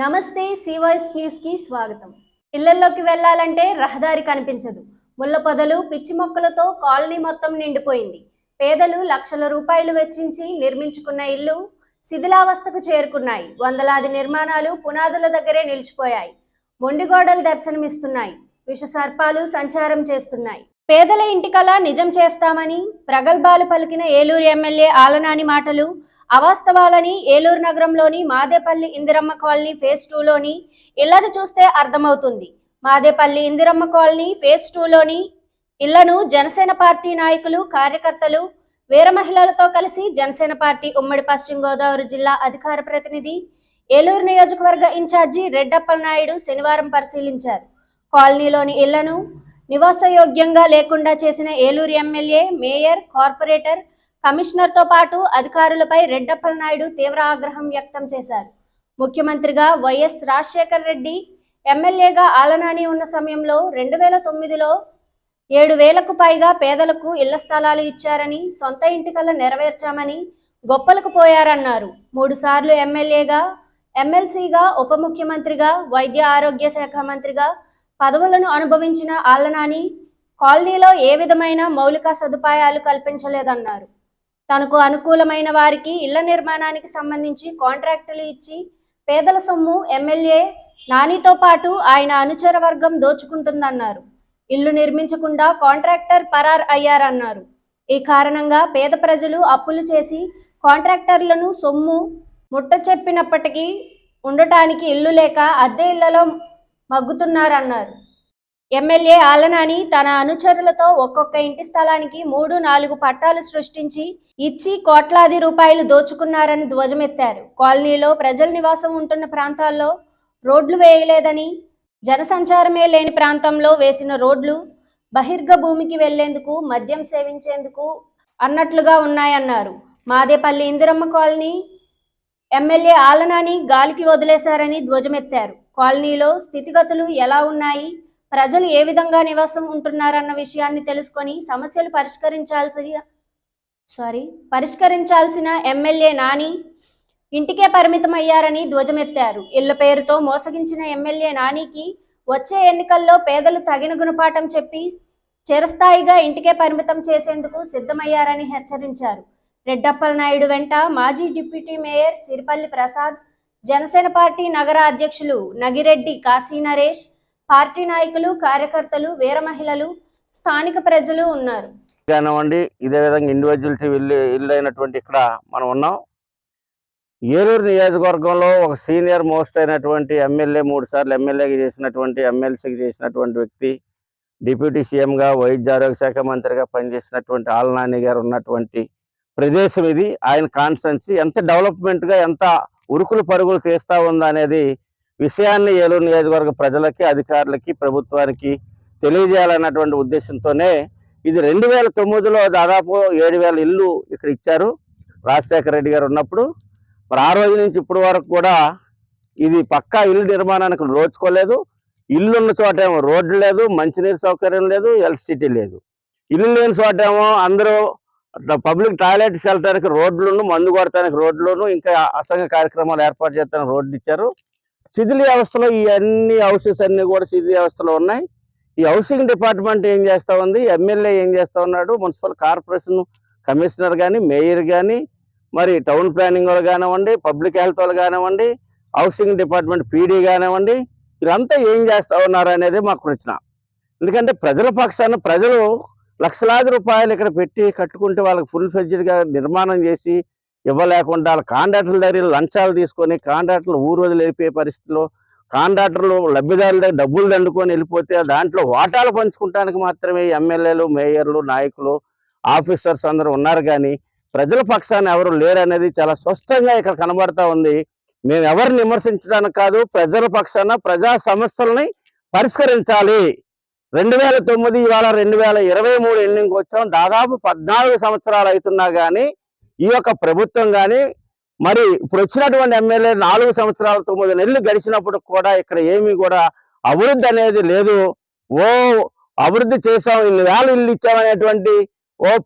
నమస్తే సివాయిస్ న్యూస్ కి స్వాగతం. ఇళ్లలోకి వెళ్లాలంటే రహదారి కనిపించదు. ముళ్ళ పొదలు, పిచ్చి మొక్కలతో కాలనీ మొత్తం నిండిపోయింది. పేదలు లక్షల రూపాయలు వెచ్చించి నిర్మించుకున్న ఇల్లు శిథిలావస్థకు చేరుకున్నాయి. వందలాది నిర్మాణాలు పునాదుల దగ్గరే నిలిచిపోయాయి. మొండిగోడలు దర్శనమిస్తున్నాయి. విష సర్పాలు సంచారం చేస్తున్నాయి. పేదల ఇంటికల నిజం చేస్తామని ప్రగల్భాలు పలికిన ఏలూరు ఎమ్మెల్యే ఆలనాని మాటలు అవాస్తవాలని ఏలూరు నగరంలోని మాదేపల్లి ఇందిరమ్మ కాలనీ ఫేజ్ 2లోని ఇళ్లను చూస్తే అర్థమవుతుంది. మాదేపల్లి ఇందిరమ్మ కాలనీ ఫేజ్ 2లోని ఇళ్లను జనసేన పార్టీ నాయకులు, కార్యకర్తలు, వీర మహిళలతో కలిసి జనసేన పార్టీ ఉమ్మడి పశ్చిమ గోదావరి జిల్లా అధికార ప్రతినిధి, ఏలూరు నియోజకవర్గ ఇన్ఛార్జి రెడ్డప్పలనాయుడు శనివారం పరిశీలించారు. కాలనీలోని ఇళ్లను నివాసయోగ్యంగా లేకుండా చేసిన ఏలూరు ఎమ్మెల్యే, మేయర్, కార్పొరేటర్, కమిషనర్తో పాటు అధికారులపై రెడ్డప్పలనాయుడు తీవ్ర ఆగ్రహం వ్యక్తం చేశారు. ముఖ్యమంత్రిగా వైఎస్ రాజశేఖర్ రెడ్డి, ఎమ్మెల్యేగా ఆలనాని ఉన్న సమయంలో 2009లో 7,000కు పైగా పేదలకు ఇళ్ల స్థలాలు ఇచ్చారని, సొంత ఇంటికల నెరవేర్చామని గొప్పలకు పోయారన్నారు. 3 సార్లు ఎమ్మెల్యేగా, ఎమ్మెల్సీగా, ఉప ముఖ్యమంత్రిగా, వైద్య ఆరోగ్య శాఖ మంత్రిగా పదవులను అనుభవించిన ఆలనాని కాలనీలో ఏ విధమైన మౌలిక సదుపాయాలు కల్పించలేదన్నారు. తనకు అనుకూలమైన వారికి ఇళ్ల నిర్మాణానికి సంబంధించి కాంట్రాక్టులు ఇచ్చి పేదల సొమ్ము ఎమ్మెల్యే నానితో పాటు ఆయన అనుచర వర్గం దోచుకుంటుందన్నారు. ఇల్లు నిర్మించకుండా కాంట్రాక్టర్ పరార్ అయ్యారన్నారు. ఈ కారణంగా పేద ప్రజలు అప్పులు చేసి కాంట్రాక్టర్లను సొమ్ము ముట్ట చెప్పినప్పటికీ ఉండటానికి ఇల్లు లేక అద్దె ఇళ్లలో మగ్గుతున్నారన్నారు. ఎమ్మెల్యే ఆలనాని తన అనుచరులతో ఒక్కొక్క ఇంటి స్థలానికి 3-4 పట్టాలు సృష్టించి ఇచ్చి కోట్లాది రూపాయలు దోచుకున్నారని ధ్వజమెత్తారు. కాలనీలో ప్రజలు నివాసం ఉంటున్న ప్రాంతాల్లో రోడ్లు వేయలేదని, జనసంచారమే లేని ప్రాంతంలో వేసిన రోడ్లు బహిర్గ భూమికి వెళ్లేందుకు, మద్యం సేవించేందుకు అన్నట్లుగా ఉన్నాయన్నారు. మాదేపల్లి ఇందిరమ్మ కాలనీ ఎమ్మెల్యే ఆలనాని గాలికి వదిలేశారని ధ్వజమెత్తారు. కాలనీలో స్థితిగతులు ఎలా ఉన్నాయి, ప్రజలు ఏ విధంగా నివాసం ఉంటున్నారన్న విషయాన్ని తెలుసుకొని సమస్యలు పరిష్కరించాల్సిన ఎమ్మెల్యే నాని ఇంటికే పరిమితమయ్యారని ధ్వజమెత్తారు. ఇళ్ల పేరుతో మోసగించిన ఎమ్మెల్యే నానికి వచ్చే ఎన్నికల్లో పేదలు తగిన గుణపాఠం చెప్పి చిరస్థాయిగా ఇంటికే పరిమితం చేసేందుకు సిద్ధమయ్యారని హెచ్చరించారు. రెడ్డప్పలనాయుడు వెంట మాజీ deputy mayor Siripalli Prasad, Janasena party నగర అధ్యక్షులు నగిరెడ్డి కాశీ నరేష్, పార్టీ నాయకులు, కార్యకర్తలు, వీర మహిళలు, స్థానిక ప్రజలు ఉన్నారు. ఇదే విధంగా ఇండివిజువలిటీ ఇల్లు అయినటువంటి ఇక్కడ మనం ఉన్నాం. ఏలూరు నియోజకవర్గంలో ఒక సీనియర్ మోస్ట్ అయినటువంటి ఎమ్మెల్యే, 3 సార్లు ఎమ్మెల్యేగా చేసినటువంటి, ఎమ్మెల్సీకి చేసినటువంటి వ్యక్తి, డిప్యూటీ సీఎంగా, వైద్య ఆరోగ్య శాఖ మంత్రిగా పనిచేసినటువంటి ఆలనాని గారు ఉన్నటువంటి ప్రదేశం ఇది. ఆయన కాన్స్టెన్సీ ఎంత డెవలప్మెంట్గా, ఎంత ఉరుకులు పరుగులు తీస్తూ ఉందా అనేది విషయాన్ని ఏలూరు నియోజకవర్గ ప్రజలకి, అధికారులకి, ప్రభుత్వానికి తెలియజేయాలన్నటువంటి ఉద్దేశంతోనే ఇది 2009లో దాదాపు 7,000 ఇల్లు ఇక్కడ ఇచ్చారు రాజశేఖర రెడ్డి గారు ఉన్నప్పుడు. మరి ఆ రోజు నుంచి ఇప్పటి వరకు కూడా ఇది పక్కా ఇల్లు నిర్మాణానికి నోచుకోలేదు. ఇల్లు ఉన్న చోటేమో రోడ్లు లేదు, మంచినీరు సౌకర్యం లేదు, ఎలక్ట్రిసిటీ లేదు. ఇల్లు లేని చోటేమో అందరూ పబ్లిక్ టాయిలెట్స్కి వెళ్ళడానికి రోడ్లను, మందు కొడటానికి రోడ్లను, ఇంకా అసంఘ కార్యక్రమాలు ఏర్పాటు చేయడానికి రోడ్లు ఇచ్చారు. శిథిల వ్యవస్థలో ఈ అన్ని హౌసెస్ అన్ని కూడా శిథిల వ్యవస్థలో ఉన్నాయి. ఈ హౌసింగ్ డిపార్ట్మెంట్ ఏం చేస్తూ ఉంది, ఎమ్మెల్యే ఏం చేస్తూ ఉన్నాడు, మున్సిపల్ కార్పొరేషన్ కమిషనర్ కానీ, మేయర్ కానీ, మరి టౌన్ ప్లానింగ్ వాళ్ళు కానివ్వండి, పబ్లిక్ హెల్త్ వాళ్ళు కానివ్వండి, హౌసింగ్ డిపార్ట్మెంట్ పీడీ కానివ్వండి, వీరంతా ఏం చేస్తూ ఉన్నారు అనేది మాకు ప్రశ్న. ఎందుకంటే ప్రజల పక్షాన ప్రజలు లక్షలాది రూపాయలు ఇక్కడ పెట్టి కట్టుకుంటే వాళ్ళకి ఫుల్ ఫ్లెడ్జ్డ్గా నిర్మాణం చేసి ఇవ్వలేకుండా వాళ్ళ కాంట్రాక్టుల దగ్గర లంచాలు తీసుకొని కాంట్రాక్టులు ఊరు వదిలి వెళ్ళిపోయే పరిస్థితిలో, కాంట్రాక్టర్లు లబ్ధిదారుల దగ్గర డబ్బులు దండుకొని వెళ్ళిపోతే దాంట్లో వాటాలు పంచుకుంటానికి మాత్రమే ఎమ్మెల్యేలు, మేయర్లు, నాయకులు, ఆఫీసర్స్ అందరూ ఉన్నారు. కానీ ప్రజల పక్షాన ఎవరు లేరు అనేది చాలా స్పష్టంగా ఇక్కడ కనబడతా ఉంది. మేము ఎవరిని విమర్శించడానికి కాదు, ప్రజల పక్షాన ప్రజా సమస్యలని పరిష్కరించాలి. 2009 ఇవాళ 2023 ఎన్నికకి వచ్చాం. దాదాపు 14 సంవత్సరాలు అవుతున్నా కానీ ఈ యొక్క ప్రభుత్వం కానీ, మరి ఇప్పుడు వచ్చినటువంటి ఎమ్మెల్యే 4 సంవత్సరాలు 9 నెలలు గడిచినప్పుడు కూడా ఇక్కడ ఏమీ కూడా అభివృద్ధి అనేది లేదు. అభివృద్ధి చేసాం, ఇన్ని వేల ఇల్లు ఇచ్చామనేటువంటి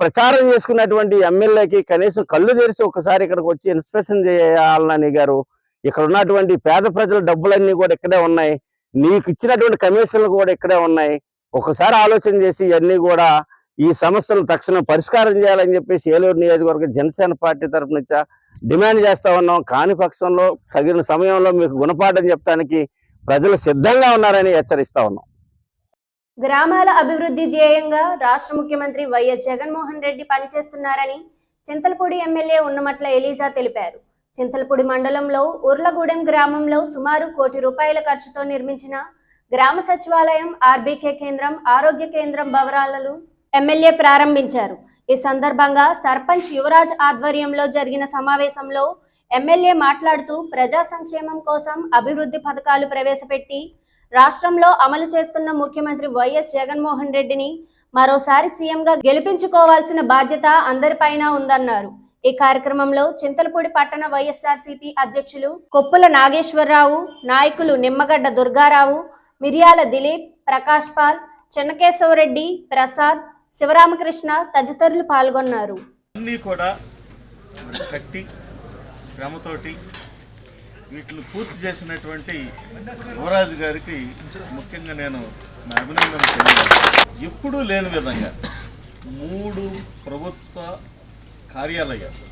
ప్రచారం చేసుకున్నటువంటి ఎమ్మెల్యేకి కనీసం కళ్ళు తెరిచి ఒకసారి ఇక్కడికి వచ్చి ఇన్స్పెక్షన్ చేయాలని గారు ఇక్కడ ఉన్నటువంటి పేద ప్రజల డబ్బులన్నీ కూడా ఇక్కడే ఉన్నాయి, నీకు ఇచ్చినటువంటి కమిషన్లు కూడా ఇక్కడే ఉన్నాయి. ఒకసారి ఆలోచన చేసి ఇవన్నీ కూడా ఈ సమస్యలు తక్షణం పరిష్కారం చేయాలని చెప్పేసి ఏలూరు నియోజకవర్గ జనసేన పార్టీ తరఫు నుంచి డిమాండ్ చేస్తా ఉన్నాం. కాని పక్షంలో తగిన సమయంలో మీకు గుణపాఠం చెప్తానికి ప్రజలు సిద్ధంగా ఉన్నారని హెచ్చరిస్తా ఉన్నాం. గ్రామాల అభివృద్ధి ధ్యేయంగా రాష్ట్ర ముఖ్యమంత్రి వైఎస్ జగన్మోహన్ రెడ్డి పనిచేస్తున్నారని చింతలపూడి ఎమ్మెల్యే ఉన్నమట్ల ఎలీజా తెలిపారు. చింతలపూడి మండలంలో ఉర్లగూడెం గ్రామంలో సుమారు ₹1 కోటి ఖర్చుతో నిర్మించిన గ్రామ సచివాలయం, ఆర్బీకే కేంద్రం, ఆరోగ్య కేంద్రం భవనాలను ఎమ్మెల్యే ప్రారంభించారు. ఈ సందర్భంగా సర్పంచ్ యువరాజ్ ఆధ్వర్యంలో జరిగిన సమావేశంలో ఎమ్మెల్యే మాట్లాడుతూ ప్రజా సంక్షేమం కోసం అభివృద్ధి పథకాలు ప్రవేశపెట్టి రాష్ట్రంలో అమలు చేస్తున్న ముఖ్యమంత్రి వైఎస్ జగన్మోహన్ రెడ్డిని మరోసారి సీఎంగా గెలిపించుకోవాల్సిన బాధ్యత అందరిపైన ఉందన్నారు. ఈ కార్యక్రమంలో చింతలపూడి పట్టణ వైఎస్ఆర్సీపీ అధ్యక్షులు కొప్పుల నాగేశ్వరరావు, నాయకులు నిమ్మగడ్డ దుర్గారావు, మిర్యాల దిలీప్, ప్రకాష్ పాల్, చెన్నకేశవరెడ్డి, ప్రసాద్, శివరామకృష్ణ తదితరులు పాల్గొన్నారు. అన్నీ కూడా కట్టి శ్రమతోటి వీటిని పూర్తి చేసినటువంటి యువరాజు గారికి ముఖ్యంగా నేను నా అభినందన తెలియజేస్తాను. ఎప్పుడూ లేని విధంగా 3 ప్రభుత్వ కార్యాలయాలు,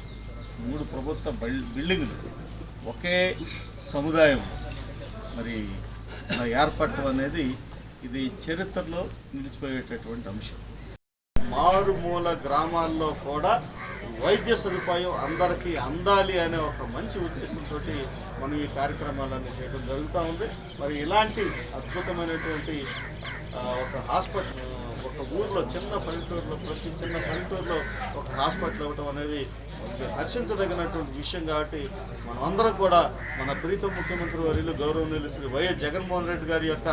3 ప్రభుత్వ బిల్డింగులు ఒకే సముదాయం మరి ఏర్పడటం అనేది ఇది చరిత్రలో నిలిచిపోయేటటువంటి అంశం. మారుమూల గ్రామాల్లో కూడా వైద్య సదుపాయం అందరికీ అందాలి అనే ఒక మంచి ఉద్దేశంతో మనం ఈ కార్యక్రమాలన్నీ చేయడం జరుగుతూ ఉంది. మరి ఇలాంటి అద్భుతమైనటువంటి ఒక హాస్పిటల్ ఒక ఊర్లో చిన్న పల్లెటూరులో ఒక హాస్పిటల్ ఇవ్వటం అనేది హర్షించదగినటువంటి విషయం. కాబట్టి మనం అందరం కూడా మన ప్రీతం ముఖ్యమంత్రి వర్యులు గౌరవనీయులు శ్రీ వైఎస్ జగన్మోహన్ రెడ్డి గారి యొక్క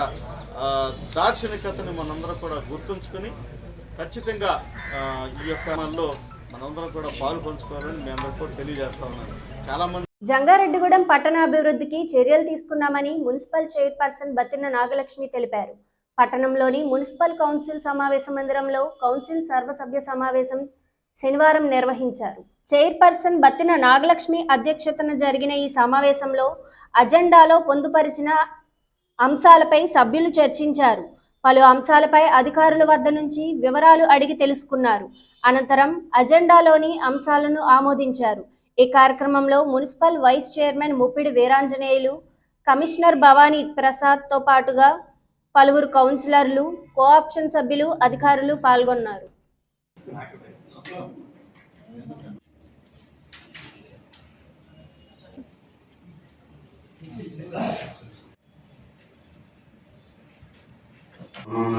దార్శనికతని మనందరం కూడా గుర్తుంచుకొని ఖచ్చితంగా ఈ యొక్క మనలో మనందరం కూడా పాలు పంచుకోవాలని మీ అందరూ కూడా తెలియజేస్తా ఉన్నాను. చాలా మంది జంగారెడ్డిగూడెం పట్టణాభివృద్ధికి చర్యలు తీసుకున్నామని మున్సిపల్ చైర్పర్సన్ బత్తిన నాగలక్ష్మి తెలిపారు. పట్టణంలోని మున్సిపల్ కౌన్సిల్ సమావేశ మందిరంలో కౌన్సిల్ సర్వసభ్య సమావేశం శనివారం నిర్వహించారు. చైర్పర్సన్ బత్తిన నాగలక్ష్మి అధ్యక్షతన జరిగిన ఈ సమావేశంలో అజెండాలో పొందుపరిచిన అంశాలపై సభ్యులు చర్చించారు. పలు అంశాలపై అధికారుల వద్ద నుంచి వివరాలు అడిగి తెలుసుకున్నారు. అనంతరం అజెండాలోని అంశాలను ఆమోదించారు. ఈ కార్యక్రమంలో municipal vice chairman Muppidi Veeranjaneyulu, commissioner Bhavani ప్రసాద్తో పాటుగా పలువురు కౌన్సిలర్లు, కోఆప్షన్ సభ్యులు, అధికారులు పాల్గొన్నారు.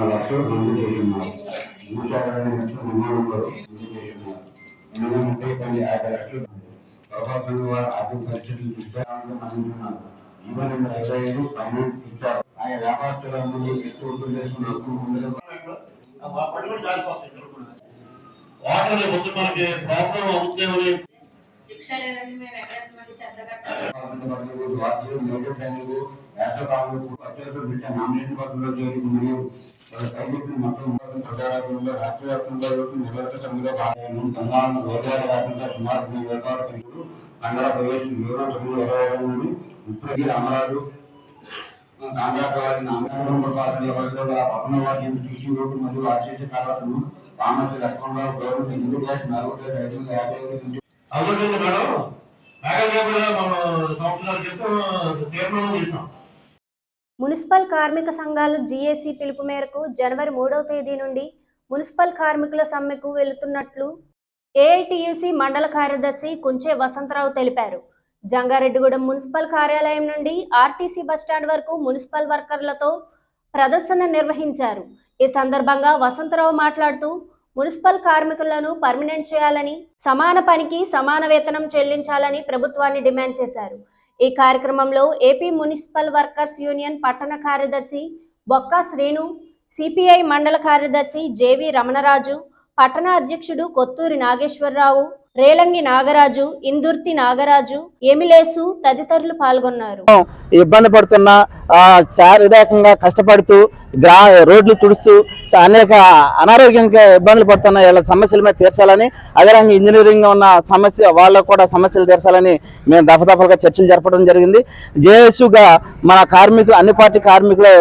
లక్షలు మంది చేస్తున్నారు. 3 చేస్తున్నారు. 50 లక్షలు ప్రభుత్వం వారు ఆర్థిక పరిస్థితులు చూసుకోవాలని అంటున్నారు. ఈవెన్ 25 పర్మనెంట్ ఇచ్చారు. ఆయా వ్యాపారస్తులందరూ ఎక్కువ వాటర్ వచ్చి మనకి ప్రాబ్లం అవుతుందేమని నామినేషన్ పద్ధతిలో చేరి మరియు మొత్తం రాష్ట్ర వ్యాప్తంగా నిర్వహిత సమితిలో భాగంగా గోదావరి వ్యాప్తంగా సుమారు 3 వేల కంగళ ప్రవేశం వివరణ 920 ఇప్పుడు అమరాలు కాంట్రాక్టర్ వారిని పట్టణ వారి టీసీ రోడ్డు మరియు ఆర్టీసీ కాలువలను పామర్తి లక్ష్మణరావు గవర్నమెంట్ ఇంటి గ్యాస్ 4,550 అవుతుంది మేడం. మున్సిపల్ కార్మిక సంఘాల జీఏసీ పిలుపు మేరకు జనవరి 3వ తేదీ నుండి మున్సిపల్ కార్మికుల సమ్మెకు వెళుతున్నట్లు ఏఐటియుసి మండల కార్యదర్శి కుంచే వసంతరావు తెలిపారు. జంగారెడ్డిగూడెం మున్సిపల్ కార్యాలయం నుండి ఆర్టీసీ బస్టాండ్ వరకు మున్సిపల్ వర్కర్లతో ప్రదర్శన నిర్వహించారు. ఈ సందర్భంగా వసంతరావు మాట్లాడుతూ మున్సిపల్ కార్మికులను పర్మనెంట్ చేయాలని, సమాన పనికి సమాన వేతనం చెల్లించాలని ప్రభుత్వాన్ని డిమాండ్ చేశారు. ఈ కార్యక్రమంలో ఏపీ మున్సిపల్ వర్కర్స్ యూనియన్ పట్టణ కార్యదర్శి బొక్కా శ్రీను, సిపిఐ మండల కార్యదర్శి జేవి రమణరాజు, పట్టణ అధ్యక్షుడు కొత్తూరి నాగేశ్వరరావు, రేలంగి నాగరాజు, ఇందుర్తి నాగరాజు, ఎమిలేసు తదితరులు పాల్గొన్నారు. ఇబ్బంది పడుతున్న శారీరకంగా కష్టపడుతూ రోడ్లు తుడుస్తూ అనేక అనారోగ్యంగా ఇబ్బందులు పడుతున్న వీళ్ళ సమస్యల మీద తీర్చాలని, అదేవిధంగా ఇంజనీరింగ్ ఉన్న సమస్య వాళ్ళకు కూడా సమస్యలు తీర్చాలని మేము దఫదఫలుగా చర్చలు జరపడం జరిగింది. జేఏసీగా మన కార్మికులు, అన్ని పార్టీ కార్మికులు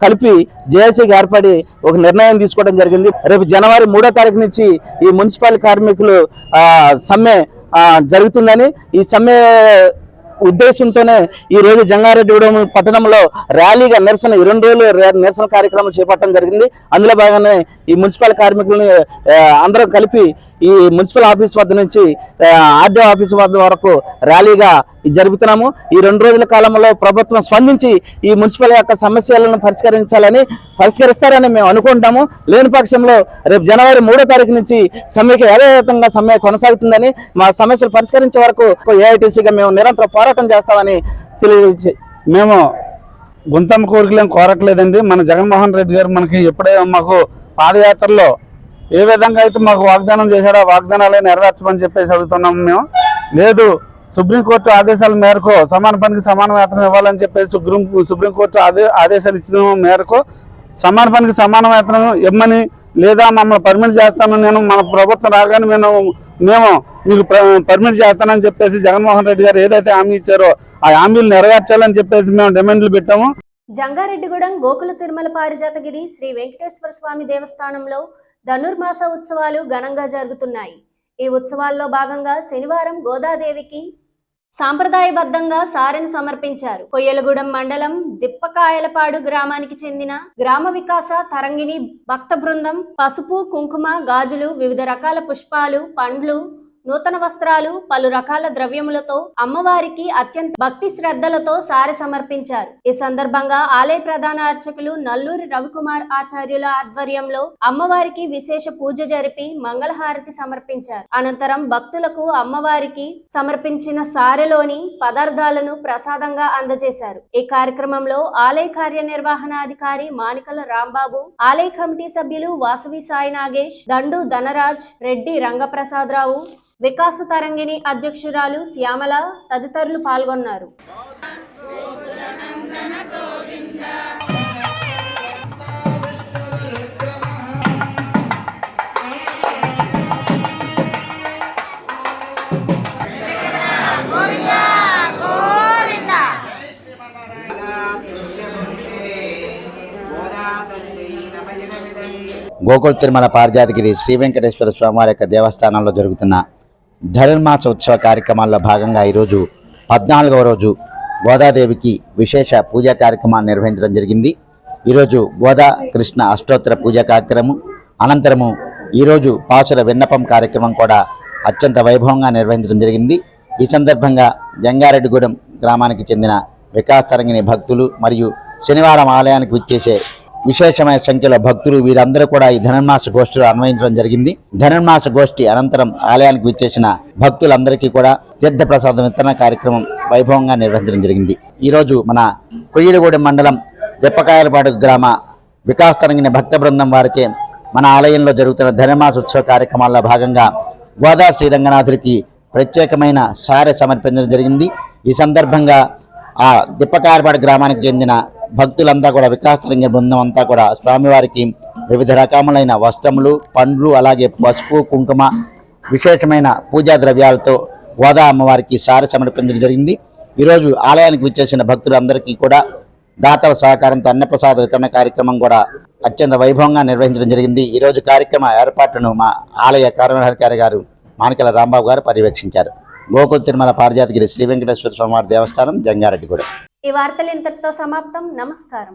కలిపి జేఏసీగా ఏర్పడి ఒక నిర్ణయం తీసుకోవడం జరిగింది. రేపు జనవరి 3వ తారీఖు నుంచి ఈ మున్సిపల్ కార్మికులు సమ్మె జరుగుతుందని, ఈ సమ్మె ఉద్దేశంతోనే ఈ రోజు జంగారెడ్డిగూడెం పట్టణంలో ర్యాలీగా నిరసన 2 రోజులు నిరసన కార్యక్రమం చేపట్టడం జరిగింది. అందులో భాగంగానే ఈ మున్సిపల్ కార్మికులని అందరం కలిపి ఈ మున్సిపల్ ఆఫీస్ వద్ద నుంచి ఆర్డీఓ ఆఫీస్ వద్ద వరకు ర్యాలీగా జరుపుతున్నాము. ఈ 2 రోజుల కాలంలో ప్రభుత్వం స్పందించి ఈ మున్సిపల్ యొక్క సమస్యలను పరిష్కరిస్తారని మేము అనుకుంటాము. లేని పక్షంలో రేపు జనవరి 3వ తారీఖు నుంచి సమ్మెకి యథాతథంగా సమ్మె కొనసాగుతుందని, మా సమస్యలు పరిష్కరించే వరకు ఏఐటీసీగా మేము నిరంతరం పోరాటం చేస్తామని తెలియజేసి, మేము గుంతమ్మ కోరికలేం కోరట్లేదండి. మన జగన్మోహన్ రెడ్డి గారు మనకి ఎప్పుడే మాకు పాదయాత్రలో ఏ విధంగా అయితే మాకు వాగ్దానం చేశాడో ఆ వాగ్దానాలే నెరవేర్చమని చెప్పేసి అడుగుతున్నాము. మేము లేదు, సుప్రీంకోర్టు ఆదేశాల మేరకు సమాన పనికి సమాన వేతనం ఇవ్వాలని చెప్పేసి సుప్రీంకోర్టు ఆదేశాలు ఇచ్చిన మేరకు సమాన పనికి సమాన వేతనం ఇవ్వమని, లేదా మమ్మల్ని పర్మిట్ చేస్తాను, నేను మన ప్రభుత్వం రాగానే మేము మీకు పర్మిట్ చేస్తానని చెప్పేసి జగన్మోహన్ రెడ్డి గారు ఏదైతే హామీ ఇచ్చారో ఆ హామీలు నెరవేర్చాలని చెప్పేసి మేము డిమాండ్లు పెట్టాము. జంగారెడ్డిగూడెం గోకుల తిరుమల పారిజాతగిరి శ్రీ వెంకటేశ్వర స్వామి దేవస్థానంలో ధనుర్మాస ఉత్సవాలు ఘనంగా జరుగుతున్నాయి. ఈ ఉత్సవాల్లో భాగంగా శనివారం గోదాదేవికి సాంప్రదాయబద్ధంగా సారెను సమర్పించారు. కొయ్యలగూడెం మండలం దిప్పకాయలపాడు గ్రామానికి చెందిన గ్రామ వికాస తరంగిణి భక్త బృందం పసుపు, కుంకుమ, గాజులు, వివిధ రకాల పుష్పాలు, పండ్లు, నూతన వస్త్రాలు, పలు రకాల ద్రవ్యములతో అమ్మవారికి అత్యంత భక్తి శ్రద్ధలతో సారె సమర్పించారు. ఈ సందర్భంగా ఆలయ ప్రధాన అర్చకులు నల్లూరి రవికుమార్ ఆచార్యుల ఆధ్వర్యంలో అమ్మవారికి విశేష పూజ జరిపి మంగళహారతి సమర్పించారు. అనంతరం భక్తులకు అమ్మవారికి సమర్పించిన సారెలోని పదార్థాలను ప్రసాదంగా అందజేశారు. ఈ కార్యక్రమంలో ఆలయ కార్యనిర్వహణాధికారి మానికల రాంబాబు, ఆలయ కమిటీ సభ్యులు వాసవి సాయి నాగేష్, దండు ధనరాజ్, రెడ్డి రంగప్రసాదరావు, వికాస తరంగిణి అధ్యక్షురాలు శ్యామల తదితరులు పాల్గొన్నారు. గోకుల తిరుమల పారిజాతగిరి శ్రీ వెంకటేశ్వర స్వామివారి యొక్క దేవస్థానంలో జరుగుతున్న ధనుర్మాస ఉత్సవ కార్యక్రమాల్లో భాగంగా ఈరోజు 14వ రోజు గోదాదేవికి విశేష పూజా కార్యక్రమాన్ని నిర్వహించడం జరిగింది. ఈరోజు గోదా కృష్ణ అష్టోత్తర పూజా కార్యక్రమం అనంతరము ఈరోజు పాసుర విన్నపం కార్యక్రమం కూడా అత్యంత వైభవంగా నిర్వహించడం జరిగింది. ఈ సందర్భంగా జంగారెడ్డిగూడెం గ్రామానికి చెందిన వికాస్ తరంగిణి భక్తులు మరియు శనివారం ఆలయానికి విచ్చేసే విశేషమైన సంఖ్యలో భక్తులు వీరందరూ కూడా ఈ ధనుర్మాస గోష్ఠిలో అన్వయించడం జరిగింది. ధనుర్మాస గోష్ఠి అనంతరం ఆలయానికి విచ్చేసిన భక్తులందరికీ కూడా తీర్థ ప్రసాదం వితరణ కార్యక్రమం వైభవంగా నిర్వహించడం జరిగింది. ఈరోజు మన కొయ్యలగూడెం మండలం దెప్పకాయలపాడు గ్రామ వికాస్ తరంగిణి భక్త బృందం వారిచే మన ఆలయంలో జరుగుతున్న ధనుర్మాస ఉత్సవ కార్యక్రమాల్లో భాగంగా గోదా శ్రీరంగనాథుడికి ప్రత్యేకమైన సారె సమర్పించడం జరిగింది. ఈ సందర్భంగా ఆ దిప్పకాయలపాడు గ్రామానికి చెందిన భక్తులంతా కూడా వికాస్ తరంగిణి బృందం అంతా కూడా స్వామివారికి వివిధ రకములైన వస్త్రములు, పండ్లు, అలాగే పసుపు, కుంకుమ, విశేషమైన పూజా ద్రవ్యాలతో గోదా అమ్మవారికి సారె సమర్పించడం జరిగింది. ఈరోజు ఆలయానికి విచ్చేసిన భక్తులందరికీ కూడా దాతల సహకారంతో అన్నప్రసాద వితరణ కార్యక్రమం కూడా అత్యంత వైభవంగా నిర్వహించడం జరిగింది. ఈరోజు కార్యక్రమ ఏర్పాట్లను మా ఆలయ కార్యనిర్వహణాధికారి గారు మానికల రాంబాబు గారు పర్యవేక్షించారు. గోకుల తిరుమల పారిజాతగిరి శ్రీ వెంకటేశ్వర స్వామివారి దేవస్థానం, జంగారెడ్డిగూడెం. ఈ వార్తలు ఇంతటితో సమాప్తం. నమస్కారం.